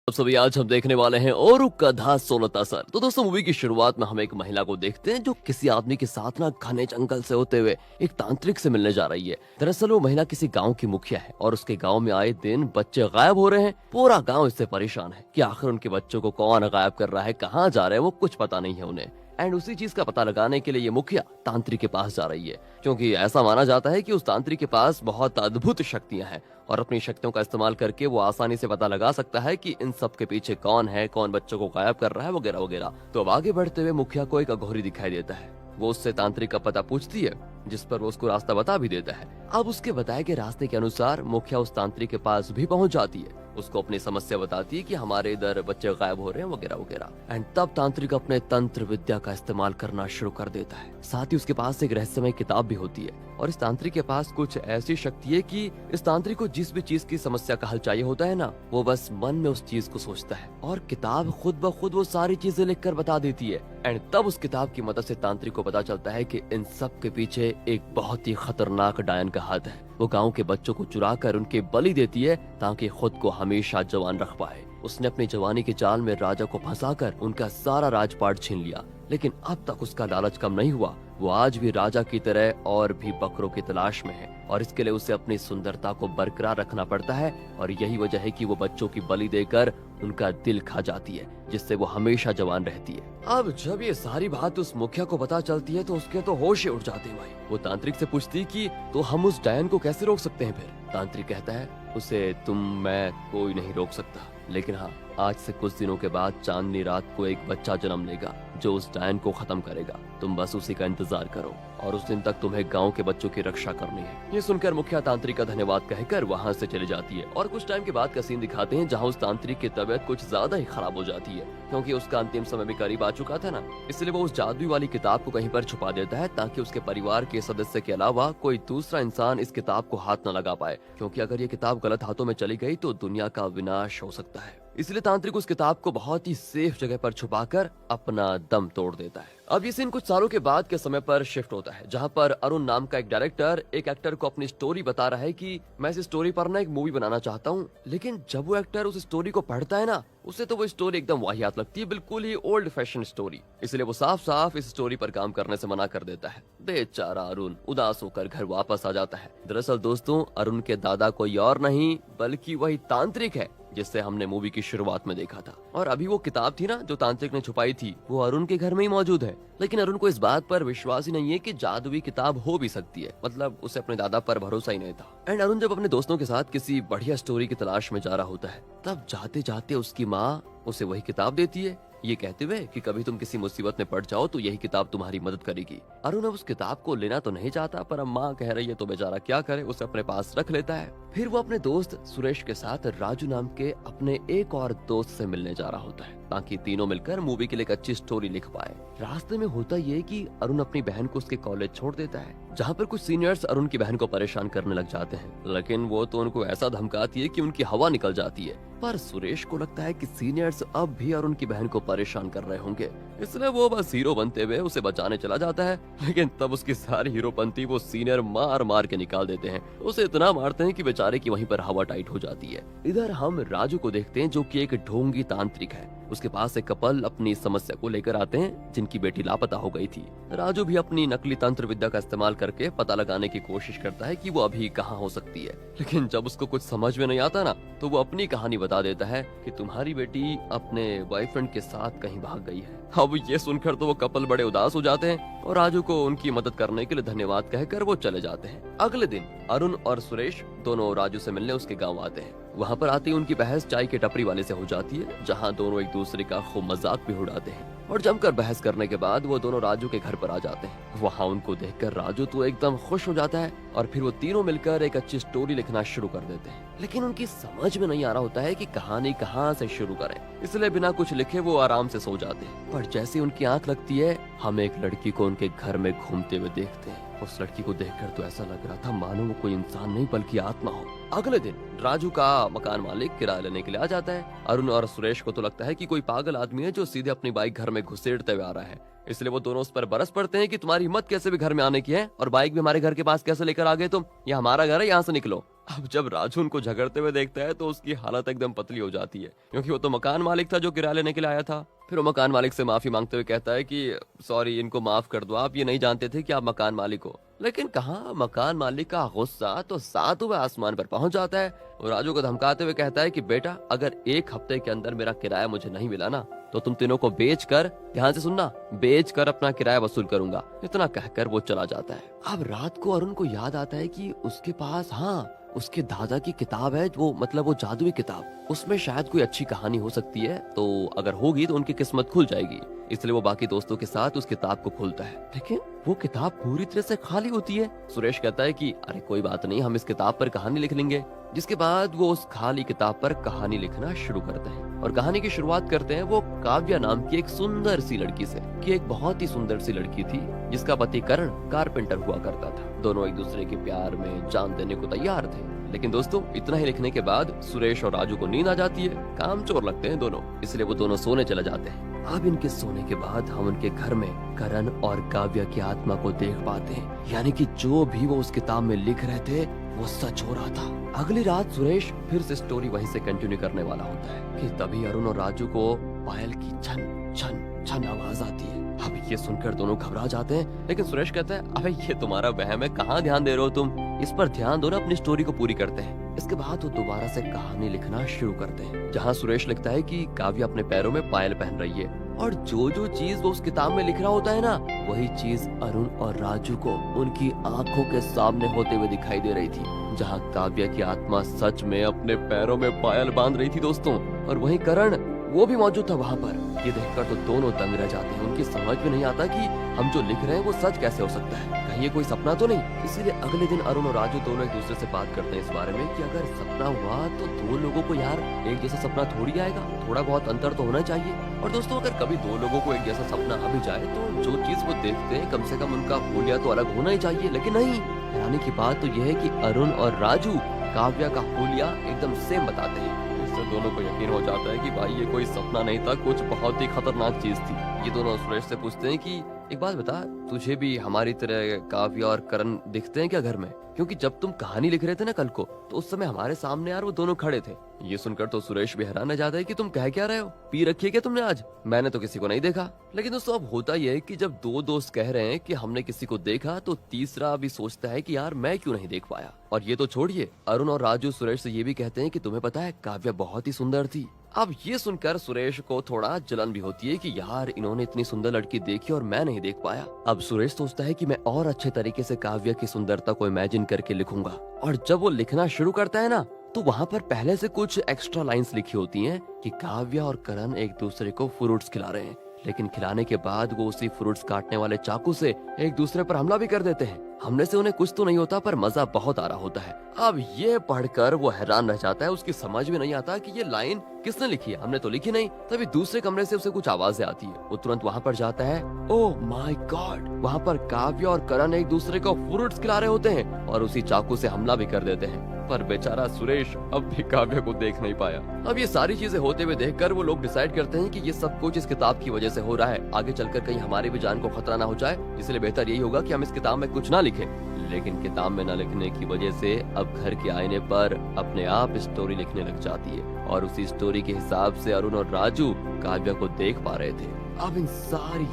अब सभी आज हम देखने वाले हैं और कथा 16 असर। तो दोस्तों मूवी की शुरुआत में हम एक महिला को देखते हैं जो किसी आदमी के साथ ना घने जंगल से होते हुए एक तांत्रिक से मिलने जा रही है। दरअसल वो महिला किसी गांव की मुखिया है और उसके गांव में आए दिन बच्चे गायब हो रहे हैं। पूरा गांव इससे परेशान है कि आखिर उनके बच्चों को कौन गायब कर रहा है, कहाँ जा रहे हैं, वो कुछ पता नहीं है उन्हें। एंड उसी चीज का पता लगाने के लिए ये मुखिया तांत्रिक के पास जा रही है, क्योंकि ऐसा माना जाता है कि उस तांत्रिक के पास बहुत अद्भुत शक्तियां हैं और अपनी शक्तियों का इस्तेमाल करके वो आसानी से पता लगा सकता है कि इन सब के पीछे कौन है, कौन बच्चों को गायब कर रहा है, वगैरह वगैरह। तो अब आगे बढ़ते हुए मुखिया को एक अघोरी दिखाई देता है। वो उससे तांत्रिक का पता पूछती है, जिस पर वो उसको रास्ता बता भी देता है। अब उसके बताए गए रास्ते के अनुसार मुखिया उस तांत्रिक के पास भी पहुंच जाती है। उसको अपनी समस्या बताती है कि हमारे इधर बच्चे गायब हो रहे हैं, वगैरह वगैरह। एंड तब तांत्रिक अपने तंत्र विद्या का इस्तेमाल करना शुरू कर देता है। साथ ही उसके पास एक रहस्यमय किताब भी होती है और इस तांत्रिक के पास कुछ ऐसी शक्ति है कि इस तांत्रिक को जिस भी चीज की समस्या का हल चाहिए होता है ना, वो बस मन में उस चीज को सोचता है और किताब खुद ब खुद वो सारी चीजें लिख कर बता देती है। एंड तब उस किताब की मदद से तांत्रिक को पता चलता है कि इन सब के पीछे एक बहुत ही खतरनाक डायन का हाथ है। वो गांव के बच्चों को चुरा कर उनके बलि देती है ताकि खुद को हमेशा जवान रख पाए। उसने अपनी जवानी के जाल में राजा को फंसाकर उनका सारा राजपाट छीन लिया, लेकिन अब तक उसका लालच कम नहीं हुआ। वो आज भी राजा की तरह और भी बकरों की तलाश में है और इसके लिए उसे अपनी सुंदरता को बरकरार रखना पड़ता है। और यही वजह है कि वो बच्चों की बलि देकर उनका दिल खा जाती है, जिससे वो हमेशा जवान रहती है। अब जब ये सारी बात उस मुखिया को पता चलती है तो उसके तो होश ही उड़ जाते हैं भाई। वो तांत्रिक से पूछती कि तो हम उस डायन को कैसे रोक सकते हैं फिर? तांत्रिक कहता है, उसे तुम मैं कोई नहीं रोक सकता, लेकिन हाँ, आज से कुछ दिनों के बाद चांदनी रात को एक बच्चा जन्म लेगा जो उस डायन को खत्म करेगा। तुम बस उसी का इंतजार करो और उस दिन तक तुम्हें गांव के बच्चों की रक्षा करनी है। ये सुनकर मुखिया तांत्रिक का धन्यवाद कहकर वहां से चली जाती है और कुछ टाइम के बाद का सीन दिखाते हैं जहां उस तांत्रिक की तबीयत कुछ ज्यादा ही खराब हो जाती है, क्योंकि उसका अंतिम समय भी करीब आ चुका था ना। इसलिए वो उस जादुई वाली किताब को कहीं पर छुपा देता है ताकि उसके परिवार के सदस्य के अलावा कोई दूसरा इंसान इस किताब को हाथ न लगा पाए, क्योंकि अगर ये किताब गलत हाथों में चली गई तो दुनिया का विनाश हो सकता है। इसलिए तांत्रिक उस किताब को बहुत ही सेफ जगह पर छुपाकर अपना दम तोड़ देता है। अब ये सीन कुछ सालों के बाद के समय पर शिफ्ट होता है, जहां पर अरुण नाम का एक डायरेक्टर एक एक्टर को अपनी स्टोरी बता रहा है कि मैं इस स्टोरी पर ना एक मूवी बनाना चाहता हूं। लेकिन जब वो एक्टर उस स्टोरी को पढ़ता है ना, उसे तो वो स्टोरी एकदम वाहियात लगती है, बिल्कुल ही ओल्ड फैशन स्टोरी। इसलिए वो साफ साफ इस स्टोरी पर काम करने से मना कर देता है। बेचारा अरुण उदास होकर घर वापस आ जाता है। दरअसल दोस्तों, अरुण के दादा कोई और नहीं बल्कि वही तांत्रिक है जिससे हमने मूवी की शुरुआत में देखा था। और अभी वो किताब थी ना जो तांत्रिक ने छुपाई थी, वो अरुण के घर में ही मौजूद है। लेकिन अरुण को इस बात पर विश्वास ही नहीं है कि जादुई किताब हो भी सकती है, मतलब उसे अपने दादा पर भरोसा ही नहीं था। एंड अरुण जब अपने दोस्तों के साथ किसी बढ़िया स्टोरी की तलाश में जा रहा होता है, तब जाते जाते उसकी माँ उसे वही किताब देती है, ये कहते हुए कि कभी तुम किसी मुसीबत में पड़ जाओ तो यही किताब तुम्हारी मदद करेगी। अरुण अब उस किताब को लेना तो नहीं चाहता, पर अब माँ कह रही है तो बेचारा क्या करे, उसे अपने पास रख लेता है। फिर वो अपने दोस्त सुरेश के साथ राजू नाम के अपने एक और दोस्त से मिलने जा रहा होता है ताकि तीनों मिलकर मूवी के लिए एक अच्छी स्टोरी लिख पाए। रास्ते में होता ये कि अरुण अपनी बहन को उसके कॉलेज छोड़ देता है, जहाँ पर कुछ सीनियर्स अरुण की बहन को परेशान करने लग जाते हैं। लेकिन वो तो उनको ऐसा धमकाती है कि उनकी हवा निकल जाती है। पर सुरेश को लगता है कि सीनियर्स अब भी अरुण की बहन को परेशान कर रहे होंगे, इसलिए वो बस हीरो बनते हुए उसे बचाने चला जाता है। लेकिन तब उसकी सारी हीरोपंती वो सीनियर मार मार के निकाल देते हैं। उसे इतना मारते हैं कि बेचारे की वहीं पर हवा टाइट हो जाती है। इधर हम राजू को देखते हैं जो कि एक ढोंगी तांत्रिक है। उसके पास एक कपल अपनी समस्या को लेकर आते हैं जिनकी बेटी लापता हो गई थी। राजू भी अपनी नकली तंत्र विद्या का इस्तेमाल करके पता लगाने की कोशिश करता है कि वो अभी कहाँ हो सकती है। लेकिन जब उसको कुछ समझ में नहीं आता ना, तो वो अपनी कहानी बता देता है कि तुम्हारी बेटी अपने बॉयफ्रेंड के साथ कहीं भाग गई है। अब ये सुनकर तो वो कपल बड़े उदास हो जाते हैं और राजू को उनकी मदद करने के लिए धन्यवाद कहकर वो चले जाते हैं। अगले दिन अरुण और सुरेश दोनों राजू से मिलने उसके गांव आते हैं। वहां पर आते ही उनकी बहस चाय के टपरी वाले से हो जाती है, जहां दोनों एक दूसरे का खूब मजाक भी उड़ाते हैं। और जमकर बहस करने के बाद वो दोनों राजू के घर पर आ जाते हैं। वहां उनको देखकर राजू तो एकदम खुश हो जाता है और फिर वो तीनों मिलकर एक अच्छी स्टोरी लिखना शुरू कर देते हैं। लेकिन उनकी समझ में नहीं आ रहा होता है कि कहानी कहाँ से शुरू करें, इसलिए बिना कुछ लिखे वो आराम से सो जाते हैं। पर जैसे उनकी आंख लगती है, हम एक लड़की को उनके घर में घूमते हुए देखते हैं। उस लड़की को देखकर तो ऐसा लग रहा था मानो वो कोई इंसान नहीं बल्कि आत्मा हो। अगले दिन राजू का मकान मालिक किराया लेने के लिए आ जाता है। अरुण और सुरेश को तो लगता है कि कोई पागल आदमी है जो सीधे अपनी बाइक घर में घुसेड़ते हुए आ रहा है, इसलिए वो दोनों उस पर बरस पड़ते हैं कि तुम्हारी हिम्मत कैसे भी घर में आने की है और बाइक भी हमारे घर के पास कैसे लेकर आ गए तुम, ये हमारा घर है, यहाँ से निकलो। अब जब राजू उनको झगड़ते हुए देखता है तो उसकी हालत एकदम पतली हो जाती है, क्योंकि वो तो मकान मालिक था जो किराया लेने के लिए आया था। फिर वो मकान मालिक से माफी मांगते हुए कहता है कि सॉरी, इनको माफ कर दो, आप ये नहीं जानते थे कि आप मकान मालिक हो। लेकिन कहाँ मकान मालिक का गुस्सा तो सातवें आसमान पर पहुंच जाता है और राजू को धमकाते हुए कहता है कि बेटा, अगर 1 हफ्ते के अंदर मेरा किराया मुझे नहीं मिला ना, तो तुम तीनों को बेच कर, ध्यान से सुनना, बेच कर अपना किराया वसूल करूंगा। इतना कहकर वो चला जाता है। अब रात को अरुण को याद आता है कि उसके पास, हाँ, उसके दादा की किताब है, वो मतलब वो जादुई किताब, उसमें शायद कोई अच्छी कहानी हो सकती है, तो अगर होगी तो उनकी किस्मत खुल जाएगी। इसलिए वो बाकी दोस्तों के साथ उस किताब को खोलता है, लेकिन वो किताब पूरी तरह से खाली होती है। सुरेश कहता है कि अरे कोई बात नहीं, हम इस किताब पर कहानी लिख लेंगे। जिसके बाद वो उस खाली किताब पर कहानी लिखना शुरू करते हैं और कहानी की शुरुआत करते हैं वो काव्या नाम की एक सुंदर सी लड़की से, कि एक बहुत ही सुंदर सी लड़की थी जिसका पति करण कारपेंटर हुआ करता था। दोनों एक दूसरे के प्यार में जान देने को तैयार थे। लेकिन दोस्तों, इतना ही लिखने के बाद सुरेश और राजू को नींद आ जाती है। काम चोर लगते हैं दोनों, इसलिए वो दोनों सोने चले जाते हैं। अब इनके सोने के बाद हम उनके घर में करण और काव्या की आत्मा को देख पाते हैं, यानी कि जो भी वो उस किताब में लिख रहे थे वो सच हो रहा था। अगली रात सुरेश फिर से स्टोरी वहीं से कंटिन्यू करने वाला होता है कि तभी अरुण और राजू को पायल की छन छन छन आवाज आती है। अब ये सुनकर दोनों घबरा जाते हैं, लेकिन सुरेश कहता है, अबे ये तुम्हारा वहम है, कहाँ ध्यान दे रहे हो तुम, इस पर ध्यान दो ना, अपनी स्टोरी को पूरी करते हैं। इसके बाद वो दोबारा से कहानी लिखना शुरू करते हैं, जहाँ सुरेश लिखता है कि काव्या अपने पैरों में पायल पहन रही है और जो जो चीज वो उस किताब में लिख रहा होता है ना, वही चीज अरुण और राजू को उनकी आंखों के सामने होते हुए दिखाई दे रही थी। जहाँ काव्या की आत्मा सच में अपने पैरों में पायल बांध रही थी दोस्तों, और वहीं करण वो भी मौजूद था वहाँ पर। ये देखकर तो दोनों दंग रह जाते हैं। उनकी समझ में नहीं आता कि हम जो लिख रहे हैं वो सच कैसे हो सकता है, कहीं ये कोई सपना तो नहीं। इसीलिए अगले दिन अरुण और राजू दोनों एक दूसरे से बात करते हैं इस बारे में कि अगर सपना हुआ तो दो लोगों को यार एक जैसा सपना थोड़ी आएगा, थोड़ा बहुत अंतर तो होना चाहिए। और दोस्तों, अगर कभी दो लोगों को एक जैसा सपना आ भी जाए तो जो चीज वो देखते हैं कम से कम उनका हुलिया तो अलग होना ही चाहिए। लेकिन नहीं, हैरानी की बात तो यह है कि अरुण और राजू काव्या का हुलिया एकदम सेम बताते हैं। इससे दोनों को यकीन हो जाता है कि भाई ये कोई सपना नहीं था, कुछ बहुत ही खतरनाक चीज थी। ये दोनों सुरेश से पूछते हैं कि एक बात बता, तुझे भी हमारी तरह काव्या और करण दिखते हैं क्या घर में? क्योंकि जब तुम कहानी लिख रहे थे ना कल को, तो उस समय हमारे सामने यार वो दोनों खड़े थे। ये सुनकर तो सुरेश भी हैरान रह जाता है कि तुम कह क्या रहे हो, पी रखी है क्या तुमने आज? मैंने तो किसी को नहीं देखा। लेकिन दोस्तों, अब होता यह है कि जब दो दोस्त कह रहे हैं कि हमने किसी को देखा, तो तीसरा भी सोचता है कि यार मैं क्यों नहीं देख पाया। और ये तो छोड़िए, अरुण और राजू सुरेश से ये भी कहते हैं कि तुम्हें पता है काव्या बहुत ही सुंदर थी। अब ये सुनकर सुरेश को थोड़ा जलन भी होती है कि यार इन्होंने इतनी सुंदर लड़की देखी और मैं नहीं देख पाया। अब सुरेश सोचता है कि मैं और अच्छे तरीके से काव्या की सुंदरता को इमेजिन करके लिखूंगा। और जब वो लिखना शुरू करता है ना, तो वहाँ पर पहले से कुछ एक्स्ट्रा लाइंस लिखी होती हैं कि काव्या और करण एक दूसरे को फ्रूट्स खिला रहे हैं, लेकिन खिलाने के बाद वो उसी फ्रूट्स काटने वाले चाकू से एक दूसरे पर हमला भी कर देते हैं। हमले से उन्हें कुछ तो नहीं होता, पर मजा बहुत आ रहा होता है। अब ये पढ़कर वो हैरान रह जाता है, उसकी समझ में नहीं आता कि ये लाइन किसने लिखी है, हमने तो लिखी नहीं। तभी दूसरे कमरे से उसे कुछ आवाजें आती है। वो तुरंत वहाँ पर जाता है। ओह माय गॉड, वहाँ पर काव्या और करण एक दूसरे को फ्रूट्स खिला रहे होते हैं और उसी चाकू से हमला भी कर देते हैं। पर बेचारा सुरेश अब भी काव्या को देख नहीं पाया। अब ये सारी चीजें होते हुए देखकर वो लोग डिसाइड करते हैं कि ये सब कुछ इस किताब की वजह से हो रहा है। आगे चलकर कहीं हमारी भी जान को खतरा ना हो जाए, इसलिए बेहतर यही होगा कि हम इस किताब में कुछ ना लिखें। लेकिन किताब में न लिखने की वजह से अब घर के आईने पर अपने आप स्टोरी लिखने लग जाती है और उसी स्टोरी के हिसाब से अरुण और राजू काव्या को देख पा रहे थे। अब इन सारी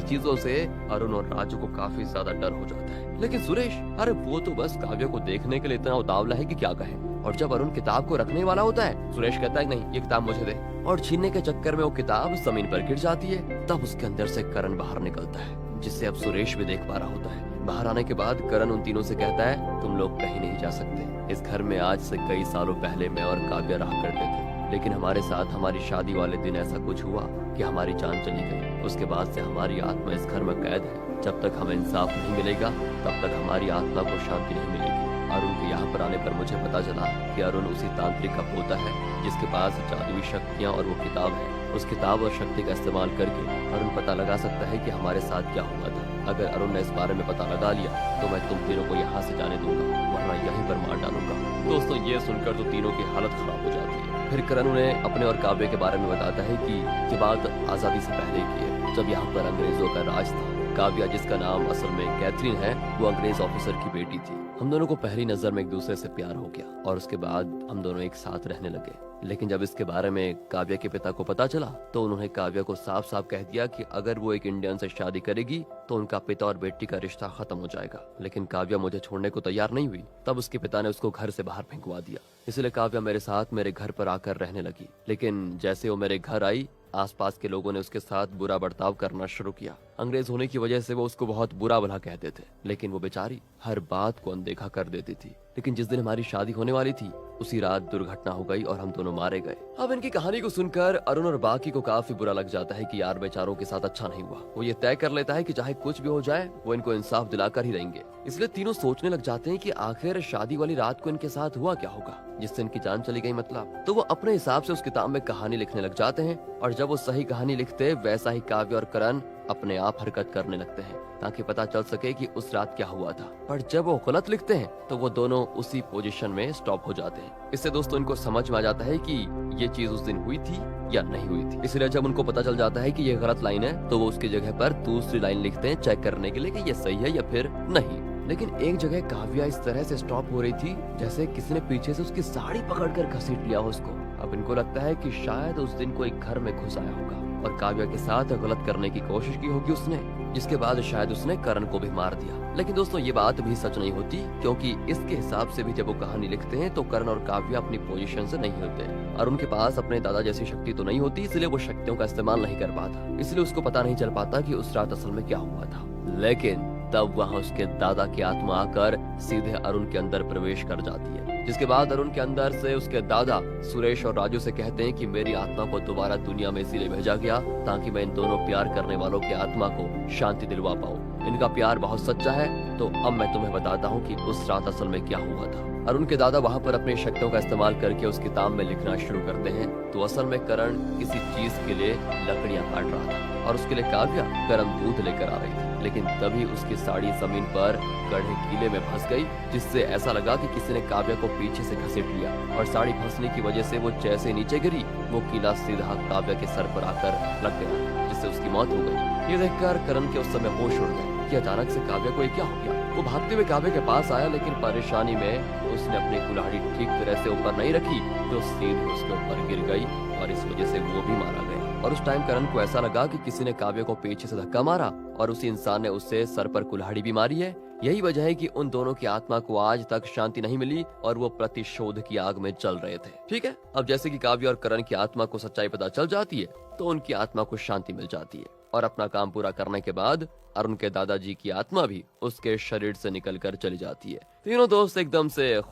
चीजों से अरुण और राजू को काफी ज्यादा डर हो जाता है। लेकिन सुरेश, अरे वो तो बस काव्या को देखने के लिए इतना उतावला है कि क्या कहे। और जब अरुण किताब को रखने वाला होता है, सुरेश कहता है नहीं, ये किताब मुझे दे। और छीनने के चक्कर में वो किताब जमीन पर गिर जाती है। तब उसके अंदर से करण बाहर निकलता है, जिससे अब सुरेश भी देख पा रहा होता है। बाहर आने के बाद करण उन तीनों से कहता है, तुम लोग कहीं नहीं जा सकते। इस घर में आज से कई सालों पहले मैं और काव्या रहा करते थे, लेकिन हमारे साथ हमारी शादी वाले दिन ऐसा कुछ हुआ कि हमारी जान चली गई। उसके बाद से हमारी आत्मा इस घर में कैद है। जब तक हमें इंसाफ नहीं मिलेगा, तब तक हमारी आत्मा को शांति नहीं मिलेगी। अरुण के यहाँ पर आने पर मुझे पता चला कि अरुण उसी तांत्रिक का पोता है जिसके पास जादुई शक्तियाँ और वो किताब है। उस किताब और शक्ति का इस्तेमाल करके अरुण पता लगा सकता है कि हमारे साथ क्या हुआ था। अगर अरुण ने इस बारे में पता लगा लिया तो मैं तुम तीनों को यहाँ से जाने दूंगा, वरना यहीं पर मार डालूंगा। दोस्तों, ये सुनकर तो तीनों की हालत खराब हो जाती है। फिर करण उन्हें अपने और काव्य के बारे में बताता है कि ये बात आजादी से पहले की है, जब यहाँ पर अंग्रेजों का राज था। काव्या, जिसका नाम असल में कैथरीन है, वो अंग्रेज ऑफिसर की बेटी थी। हम दोनों को पहली नजर में एक दूसरे से प्यार हो गया और उसके बाद हम दोनों एक साथ रहने लगे। लेकिन जब इसके बारे में काव्या के पिता को पता चला तो उन्होंने काव्या को साफ साफ कह दिया कि अगर वो एक इंडियन से शादी करेगी तो उनका पिता और बेटी का रिश्ता खत्म हो जाएगा। लेकिन काव्या मुझे छोड़ने को तैयार नहीं हुई। तब उसके पिता ने उसको घर से बाहर फेंकवा दिया। इसलिए काव्या मेरे साथ मेरे घर पर आकर रहने लगी। लेकिन जैसे वो मेरे घर आई, आसपास के लोगों ने उसके साथ बुरा बर्ताव करना शुरू किया। अंग्रेज होने की वजह से वो उसको बहुत बुरा भला कहते थे, लेकिन वो बेचारी हर बात को अनदेखा कर देती थी। लेकिन जिस दिन हमारी शादी होने वाली थी उसी रात दुर्घटना हो गई और हम दोनों मारे गए। अब इनकी कहानी को सुनकर अरुण और बाकी को काफी बुरा लग जाता है कि यार बेचारों के साथ अच्छा नहीं हुआ। वो ये तय कर लेता है कि चाहे कुछ भी हो जाए वो इनको इंसाफ दिलाकर ही रहेंगे। इसलिए तीनों सोचने लग जाते हैं कि आखिर शादी वाली रात को इनके साथ हुआ क्या होगा जिससे इनकी जान चली गई। मतलब तो वो अपने हिसाब से उस किताब में कहानी लिखने लग जाते हैं और जब वो सही कहानी लिखते वैसा ही काव्य और करण अपने आप हरकत करने लगते हैं ताकि पता चल सके कि उस रात क्या हुआ था। पर जब वो गलत लिखते हैं तो वो दोनों उसी पोजीशन में स्टॉप हो जाते हैं। इससे दोस्तों इनको समझ में आ जाता है कि ये चीज उस दिन हुई थी या नहीं हुई थी। इसलिए जब उनको पता चल जाता है कि ये गलत लाइन है तो वो उसकी जगह पर दूसरी लाइन लिखते हैं चेक करने के लिए कि ये सही है या फिर नहीं। लेकिन एक जगह काव्या इस तरह से स्टॉप हो रही थी जैसे किसी ने पीछे से उसकी साड़ी पकड़कर घसीट लिया हो उसको। अब इनको लगता है कि शायद उस दिन कोई घर में घुस आया होगा और काव्या के साथ गलत करने की कोशिश की होगी उसने, जिसके बाद शायद उसने करण को भी मार दिया। लेकिन दोस्तों ये बात भी सच नहीं होती, क्योंकि इसके हिसाब से भी जब वो कहानी लिखते हैं तो करण और काव्या अपनी पोजीशन से नहीं होते और उनके पास अपने दादा जैसी शक्ति तो नहीं होती, इसलिए वो शक्तियों का इस्तेमाल नहीं कर पाता। इसलिए उसको पता नहीं चल पाता कि उस रात असल में क्या हुआ था। लेकिन तब वहाँ उसके दादा की आत्मा आकर सीधे अरुण के अंदर प्रवेश कर जाती है, जिसके बाद अरुण के अंदर से उसके दादा सुरेश और राजू से कहते हैं कि मेरी आत्मा को दोबारा दुनिया में इसीलिए भेजा गया ताकि मैं इन दोनों प्यार करने वालों की आत्मा को शांति दिलवा पाऊँ। इनका प्यार बहुत सच्चा है, तो अब मैं तुम्हें बताता हूँ कि उस रात असल में क्या हुआ था। अरुण के दादा वहाँ पर अपनी शक्तियों का इस्तेमाल करके उस किताब में लिखना शुरू करते हैं। तो असल में करण किसी चीज के लिए लकड़ियां काट रहा था और उसके लिए काव्या गर्म दूध लेकर आ रही थी। लेकिन तभी उसकी साड़ी जमीन पर गढ़े कीले में फंस गई, जिससे ऐसा लगा कि किसी ने काव्या को पीछे से घसीट लिया और साड़ी फंसने की वजह से वो जैसे नीचे गिरी वो कीला सीधा काव्या के सर पर आकर लग गया, जिससे उसकी मौत हो गई। ये देखकर करण के उस समय होश उड़ गए कि अचानक से काव्या को ये क्या हो गया। वो भागते हुए काव्या के पास आया, लेकिन परेशानी में उसने अपनी कुल्हाड़ी ठीक तरह से ऊपर नहीं रखी तो सीधे उसके ऊपर गिर गई और इस वजह से वो भी मारा गया। और उस टाइम करण को ऐसा लगा कि किसी ने काव्या को पीछे से धक्का मारा और उसी इंसान ने उससे सर पर कुल्हाड़ी भी मारी है। यही वजह है कि उन दोनों की आत्मा को आज तक शांति नहीं मिली और वो प्रतिशोध की आग में जल रहे थे। ठीक है, अब जैसे कि काव्या और करण की आत्मा को सच्चाई पता चल जाती है तो उनकी आत्मा को शांति मिल जाती है और अपना काम पूरा करने के बाद अरुण के दादाजी की आत्मा भी उसके शरीर से निकलकर चली जाती है। तीनों दोस्त एकदम से खुश